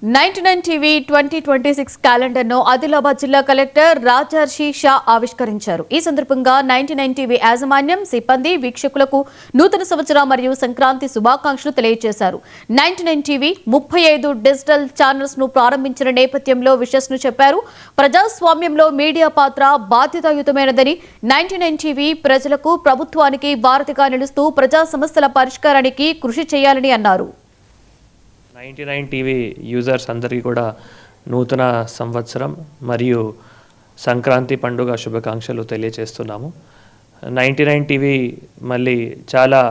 99 TV 2026 calendar ను ఆదిలాబాద్ జిల్లా collector రాజర్షి షా ఆవిష్కరించారు. ఈ సందర్భంగా 99 టీవీ యాజమాన్యం, సిబ్బంది, వీక్షకులకు నూతన సంవత్సర మరియు సంక్రాంతి శుభాకాంక్షలు తెలియజేశారు. 99 టీవీ 35 డిజిటల్ ఛానల్స్ ను ప్రారంభించిన నేపథ్యంలో విషెస్ ను చెప్పారు. ప్రజాస్వామ్యంలో మీడియా పాత్ర బాధ్యతాయుతమైనదని, 99 టీవీ ప్రజలకు, ప్రభుత్వానికి వారధిగా నిలుస్తూ ప్రజా సమస్యల పరిష్కారానికి కృషి చేయాలని అన్నారు. 99 టీవీ యూజర్స్ అందరికీ కూడా నూతన సంవత్సరం మరియు సంక్రాంతి పండుగ శుభాకాంక్షలు తెలియజేస్తున్నాము. 99 టీవీ మళ్ళీ చాలా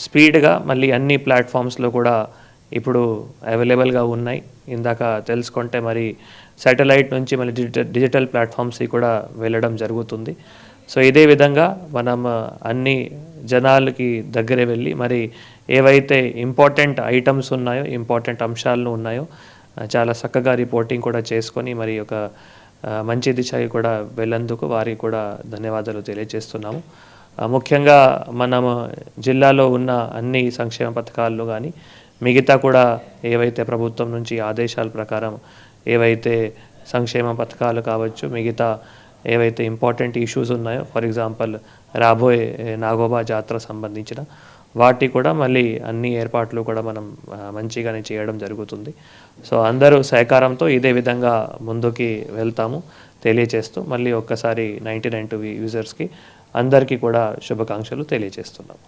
స్పీడ్గా మళ్ళీ అన్ని ప్లాట్ఫామ్స్లో కూడా ఇప్పుడు అవైలబుల్గా ఉన్నాయి. ఇందాక తెలుసుకుంటే మరి శాటిలైట్ నుంచి మళ్ళీ డిజిటల్ ప్లాట్ఫామ్స్కి కూడా వెళ్ళడం జరుగుతుంది. సో ఇదే విధంగా మనం అన్ని జనాలకి దగ్గర వెళ్ళి మరి ఏవైతే ఇంపార్టెంట్ ఐటమ్స్ ఉన్నాయో, ఇంపార్టెంట్ అంశాలు ఉన్నాయో చాలా చక్కగా రిపోర్టింగ్ కూడా చేసుకొని మరి ఒక మంచి దిశకి కూడా వెళ్ళేందుకు వారికి కూడా ధన్యవాదాలు తెలియజేస్తున్నాము. ముఖ్యంగా మనం జిల్లాలో ఉన్న అన్ని సంక్షేమ పథకాలు కానీ మిగతా కూడా ఏవైతే ప్రభుత్వం నుంచి ఆదేశాల ప్రకారం ఏవైతే సంక్షేమ పథకాలు కావచ్చు, మిగతా ఏవైతే ఇంపార్టెంట్ ఇష్యూస్ ఉన్నాయో, ఫర్ ఎగ్జాంపుల్ రాబోయే నాగోబా జాతర సంబంధించిన వాటి కూడా మళ్ళీ అన్ని ఏర్పాట్లు కూడా మనం మంచిగానే చేయడం జరుగుతుంది. సో అందరూ సహకారంతో ఇదే విధంగా ముందుకి వెళ్తాము తెలియజేస్తూ మళ్ళీ ఒక్కసారి 99 టీవీ యూజర్స్కి అందరికీ కూడా శుభాకాంక్షలు తెలియజేస్తున్నాము.